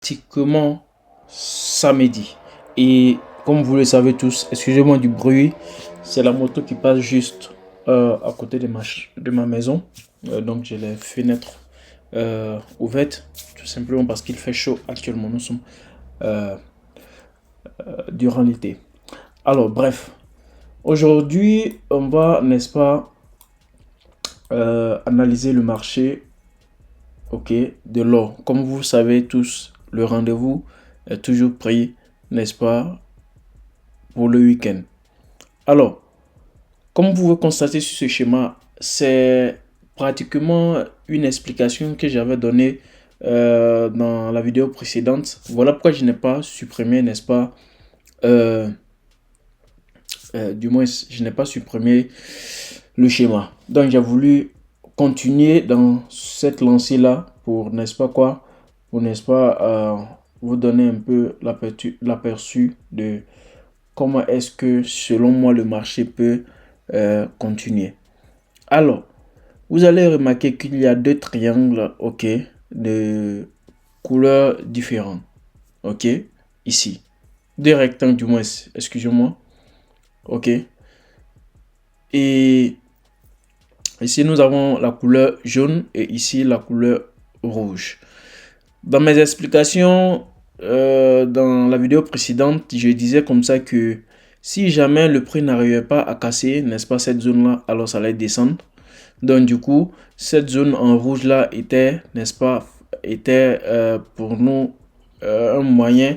pratiquement samedi. Et comme vous le savez tous, excusez-moi du bruit, c'est la moto qui passe juste à côté de ma maison. Donc j'ai les fenêtres ouvertes, tout simplement parce qu'il fait chaud actuellement. Nous sommes durant l'été. Alors bref, aujourd'hui on va, n'est-ce pas, analyser le marché, ok, de l'or. Comme vous savez tous, le rendez-vous est toujours pris, n'est-ce pas, pour le week-end. Alors, comme vous pouvez constater sur ce schéma, c'est pratiquement une explication que j'avais donnée dans la vidéo précédente. Voilà pourquoi je n'ai pas supprimé, n'est-ce pas, du moins, je n'ai pas supprimé le schéma. Donc, j'ai voulu continuer dans cette lancée-là pour, n'est-ce pas quoi, pour, n'est-ce pas, vous donner un peu l'aperçu de comment est-ce que, selon moi, le marché peut continuer. Alors, vous allez remarquer qu'il y a deux triangles, ok, de couleurs différentes, ok, ici. Deux rectangles du moins, excusez-moi, ok. Et ici, nous avons la couleur jaune et ici, la couleur rouge. Dans mes explications, dans la vidéo précédente, je disais comme ça que si jamais le prix n'arrivait pas à casser, n'est-ce pas, cette zone-là, alors ça allait descendre. Donc du coup, cette zone en rouge-là était, n'est-ce pas, était pour nous un moyen,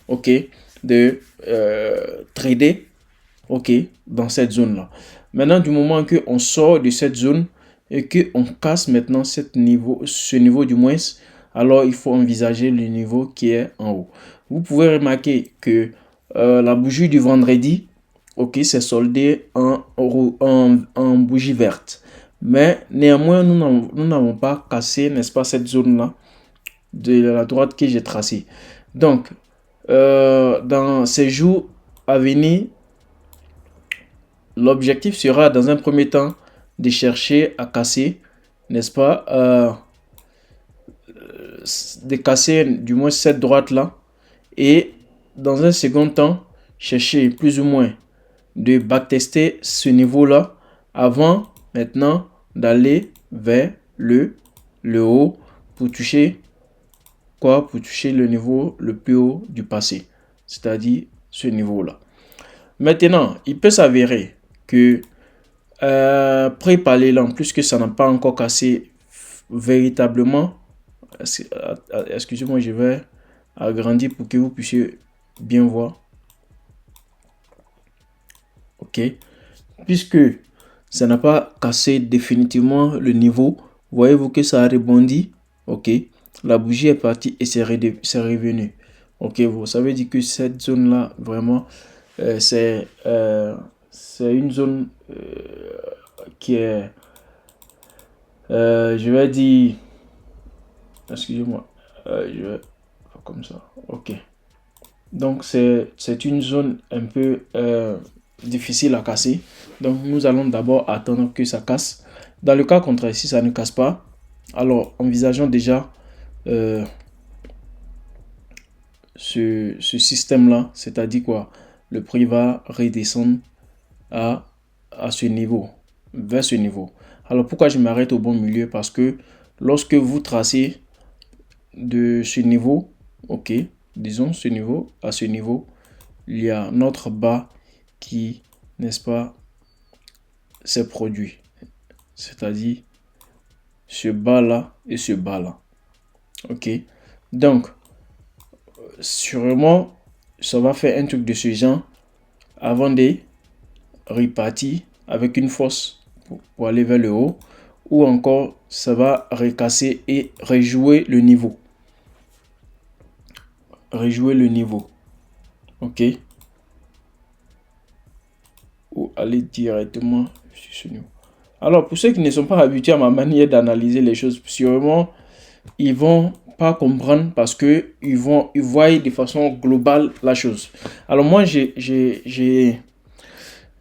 ok, de trader, ok, dans cette zone-là. Maintenant, du moment qu'on sort de cette zone et qu'on casse maintenant ce niveau du moins, alors il faut envisager le niveau qui est en haut. Vous pouvez remarquer que la bougie du vendredi, ok, c'est soldé en bougie verte. Mais néanmoins, nous n'avons pas cassé, n'est-ce pas, cette zone-là de la droite que j'ai tracée. Donc, dans ces jours à venir, l'objectif sera dans un premier temps de chercher à casser, n'est-ce pas, de casser du moins cette droite-là. Et dans un second temps, chercher plus ou moins de backtester ce niveau-là avant maintenant d'aller vers le haut pour toucher quoi? Pour toucher le niveau le plus haut du passé, c'est-à-dire ce niveau-là. Maintenant, il peut s'avérer que prix parallèle, puisque ça n'a pas encore cassé véritablement, excusez-moi, je vais agrandir pour que vous puissiez bien voir. Ok, puisque ça n'a pas cassé définitivement le niveau, voyez-vous que ça a rebondi. Ok, la bougie est partie et c'est revenu. Ok, vous savez dire que cette zone là vraiment c'est une zone qui est je vais dire, excusez-moi, je vais faire comme ça. Ok, donc c'est une zone un peu difficile à casser. Donc nous allons d'abord attendre que ça casse. Dans le cas contraire, si ça ne casse pas, alors envisageons déjà ce système là, c'est-à-dire quoi, le prix va redescendre à ce niveau, vers ce niveau. Alors pourquoi je m'arrête au bon milieu? Parce que lorsque vous tracez de ce niveau, ok, disons ce niveau à ce niveau, il y a notre bas qui, n'est-ce pas, s'est produit. C'est-à-dire ce bas là et ce bas là. Ok. Donc, sûrement, ça va faire un truc de ce genre avant de repartir avec une force pour aller vers le haut. Ou encore, ça va recasser et rejouer le niveau. Rejouer le niveau. Ok. Ou aller directement sur ce niveau. Alors, pour ceux qui ne sont pas habitués à ma manière d'analyser les choses, sûrement, ils vont pas comprendre parce que ils voient de façon globale la chose. Alors moi,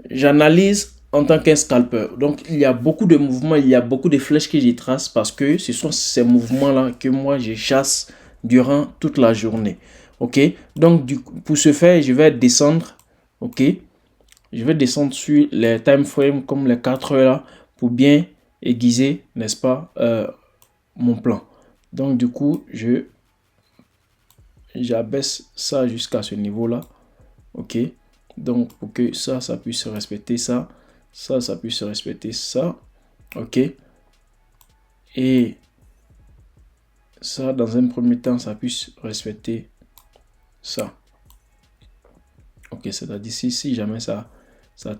j'analyse en tant qu'un scalper. Donc, il y a beaucoup de mouvements, il y a beaucoup de flèches que je trace parce que ce sont ces mouvements-là que moi, je chasse, durant toute la journée. Ok, donc pour ce faire, je vais descendre. Ok, je vais descendre sur les time frames comme les 4 heures là pour bien aiguiser, n'est-ce pas, mon plan. Donc du coup, j'abaisse ça jusqu'à ce niveau là. Ok, donc pour que ça puisse respecter ça, ça puisse respecter ça. Ok, et ça dans un premier temps, ça puisse respecter ça. Ok, c'est-à-dire si jamais ça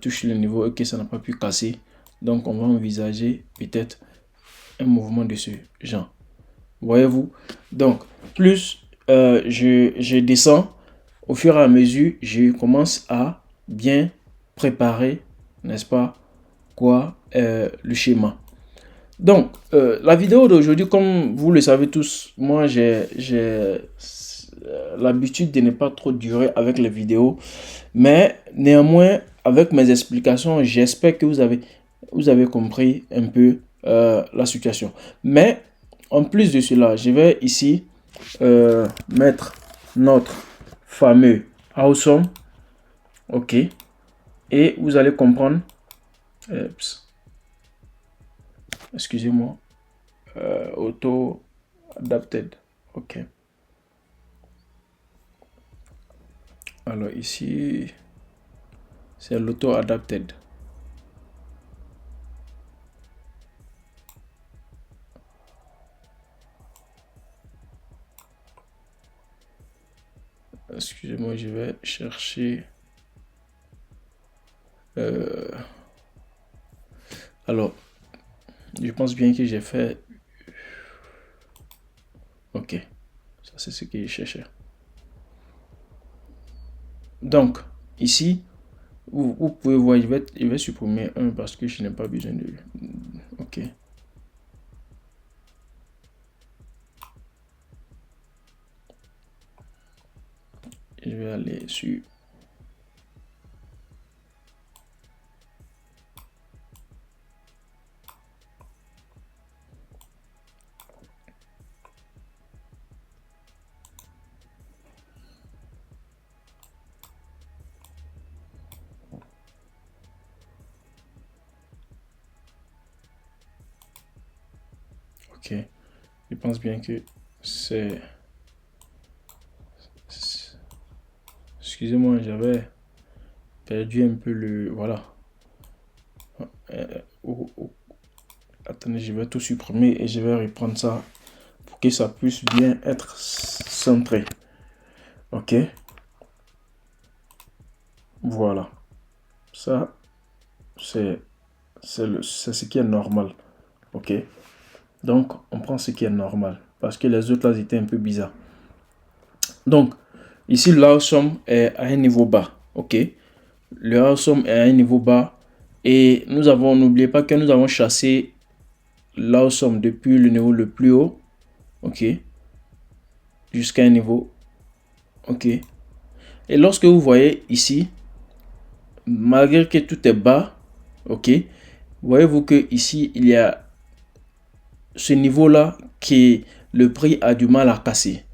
touche le niveau et que ça n'a pas pu casser, donc on va envisager peut-être un mouvement de ce genre. Voyez-vous? Donc, plus je descends, au fur et à mesure, je commence à bien préparer, n'est-ce pas, quoi, le schéma. Donc, la vidéo d'aujourd'hui, comme vous le savez tous, moi j'ai l'habitude de ne pas trop durer avec les vidéos. Mais néanmoins, avec mes explications, j'espère que vous avez compris un peu la situation. Mais en plus de cela, je vais ici mettre notre fameux awesome. Ok. Et vous allez comprendre. Excusez-moi. Auto adapted. Ok. Alors ici, c'est l'auto adapted. Excusez-moi, je vais chercher. Alors, je pense bien que j'ai fait. Ok, ça c'est ce que je cherchais. Donc, ici, vous pouvez voir, je vais supprimer un parce que je n'ai pas besoin de. Ok. Je vais aller sur. Ok. Je pense bien que c'est. Excusez-moi, j'avais perdu un peu le. Voilà. Attendez, je vais tout supprimer et je vais reprendre ça pour que ça puisse bien être centré. Ok. Voilà. Ça, c'est ce qui est normal. Ok. Donc, on prend ce qui est normal. Parce que les autres là, étaient un peu bizarres. Donc, ici, l'awesome est à un niveau bas. Ok. Le awesome est à un niveau bas. Et n'oubliez pas que nous avons chassé l'awesome depuis le niveau le plus haut. Ok. Jusqu'à un niveau. Ok. Et lorsque vous voyez ici, malgré que tout est bas, ok, voyez-vous que ici, il y a ce niveau-là qui le prix a du mal à casser.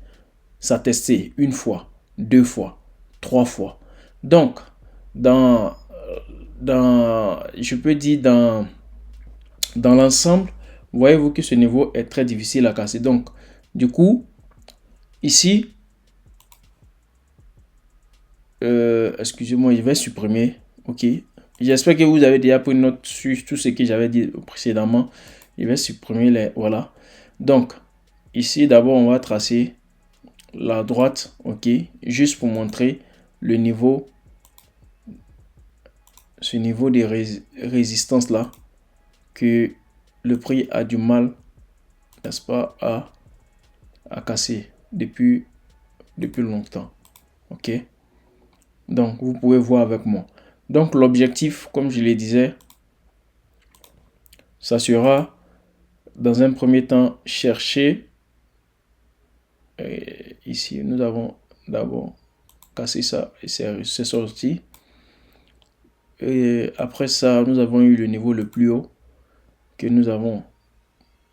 Ça testé une fois, deux fois, trois fois. Donc, je peux dire dans l'ensemble, voyez-vous que ce niveau est très difficile à casser. Donc, du coup, ici, excusez-moi, je vais supprimer. Ok. J'espère que vous avez déjà pris note sur tout ce que j'avais dit précédemment. Je vais supprimer les. Voilà. Donc, ici, d'abord, on va tracer la droite. Ok. Juste pour montrer le niveau. Ce niveau de résistance là. Que le prix a du mal, n'est-ce pas, à casser depuis longtemps. Ok. Donc, vous pouvez voir avec moi. Donc, l'objectif, comme je le disais, ça sera, dans un premier temps, chercher. Ici, nous avons d'abord cassé ça et c'est sorti. Et après ça, nous avons eu le niveau le plus haut que nous avons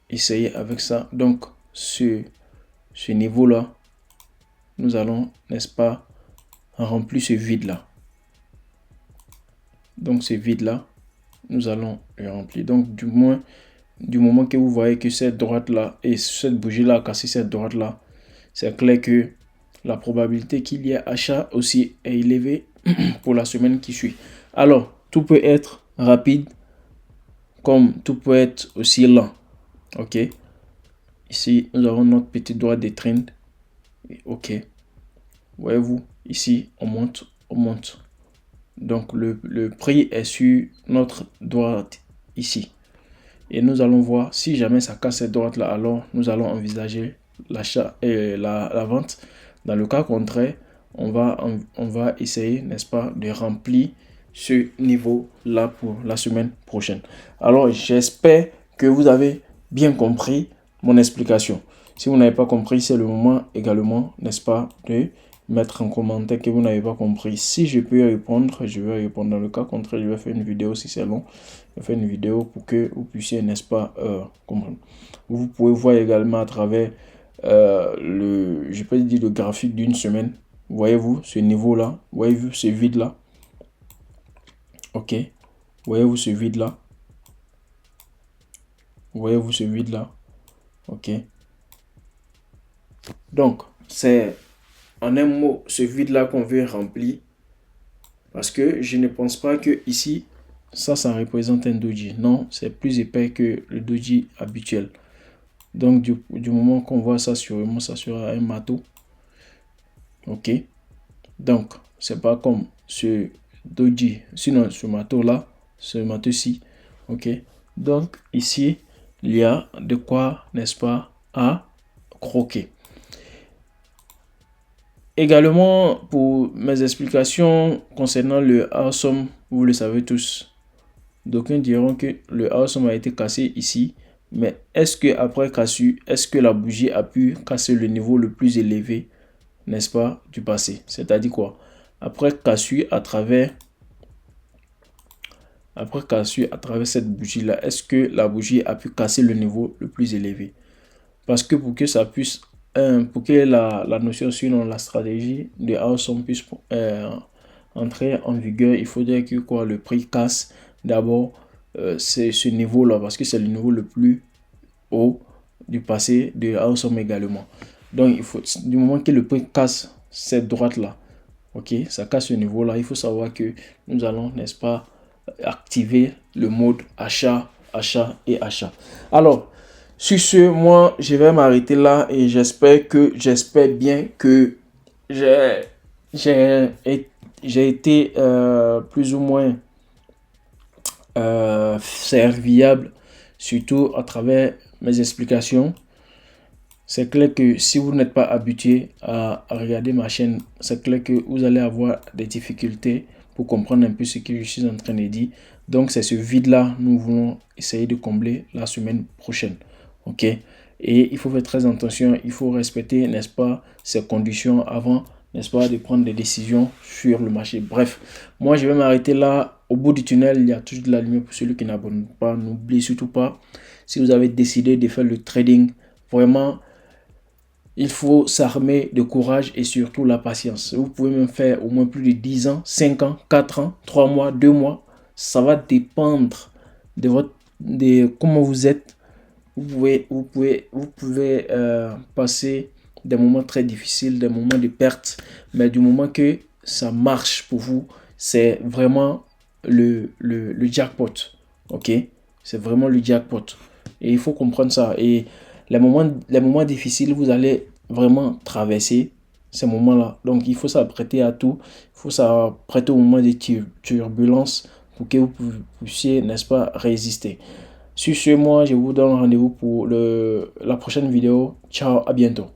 essayé avec ça. Donc, ce ce niveau-là, nous allons, n'est-ce pas, remplir ce vide-là. Donc, ce vide-là, nous allons le remplir. Donc, du moment que vous voyez que cette droite-là et cette bougie-là a cassé cette droite-là, c'est clair que la probabilité qu'il y ait achat aussi est élevée pour la semaine qui suit. Alors, tout peut être rapide comme tout peut être aussi lent. Ok. Ici, nous avons notre petite droite de trend. Ok. Voyez-vous, ici, on monte, on monte. Donc, le prix est sur notre droite ici. Et nous allons voir si jamais ça casse cette droite-là, alors nous allons envisager l'achat et la vente. Dans le cas contraire, on va essayer, n'est-ce pas, de remplir ce niveau-là pour la semaine prochaine. Alors, j'espère que vous avez bien compris mon explication. Si vous n'avez pas compris, c'est le moment également, n'est-ce pas, de mettre en commentaire que vous n'avez pas compris. Si je peux y répondre, je vais répondre. Dans le cas contraire, je vais faire une vidéo si c'est long. Je vais faire une vidéo pour que vous puissiez, n'est-ce pas, comprendre. Vous pouvez voir également à travers je peux dire le graphique d'une semaine. Voyez-vous ce niveau-là? Voyez-vous ce vide-là? Ok. Voyez-vous ce vide-là? Voyez-vous ce vide-là? Ok. Donc, c'est en un mot ce vide-là qu'on veut remplir. Parce que je ne pense pas que ici, ça représente un doji. Non, c'est plus épais que le doji habituel. Donc, du moment qu'on voit ça sûrement, ça sera un matou. Ok. Donc, c'est pas comme ce doji. Sinon, ce matou-là, ce matou-ci. Ok. Donc, ici, il y a de quoi, n'est-ce pas, à croquer. Également, pour mes explications concernant le awesome, vous le savez tous. D'aucuns diront que le awesome a été cassé ici. Mais est-ce que après cassure, est-ce que la bougie a pu casser le niveau le plus élevé, n'est-ce pas, du passé? C'est-à-dire quoi? Après cassure à travers cette bougie-là, est-ce que la bougie a pu casser le niveau le plus élevé? Parce que pour que ça puisse, pour que la notion sur la stratégie de awesome puisse entrer en vigueur, il faudrait que quoi, le prix casse d'abord c'est ce niveau-là, parce que c'est le niveau le plus haut du passé de awesome également. Donc, il faut, du moment que le prix casse cette droite-là, ok, ça casse ce niveau-là, il faut savoir que nous allons, n'est-ce pas, activer le mode achat, achat et achat. Alors, sur ce, moi, je vais m'arrêter là et j'espère bien que j'ai été plus ou moins serviable, surtout à travers mes explications. C'est clair que si vous n'êtes pas habitué à regarder ma chaîne, c'est clair que vous allez avoir des difficultés pour comprendre un peu ce que je suis en train de dire. Donc, c'est ce vide-là, nous voulons essayer de combler la semaine prochaine. Ok? Et il faut faire très attention, il faut respecter, n'est-ce pas, ces conditions avant, n'est-ce pas, de prendre des décisions sur le marché. Bref, moi, je vais m'arrêter là. Au bout du tunnel, il y a toujours de la lumière pour celui qui n'abonne pas. N'oubliez surtout pas, si vous avez décidé de faire le trading, vraiment, il faut s'armer de courage et surtout la patience. Vous pouvez même faire au moins plus de 10 ans, 5 ans, 4 ans, 3 mois, 2 mois. Ça va dépendre de comment vous êtes. Vous pouvez passer des moments très difficiles, des moments de perte. Mais du moment que ça marche pour vous, c'est vraiment le jackpot. Ok? C'est vraiment le jackpot. Et il faut comprendre ça. Et les moments difficiles, vous allez vraiment traverser ces moments-là. Donc, il faut s'apprêter à tout. Il faut s'apprêter au moment des turbulences pour que vous puissiez, n'est-ce pas, résister. Sur ce, moi, je vous donne rendez-vous pour la prochaine vidéo. Ciao, à bientôt.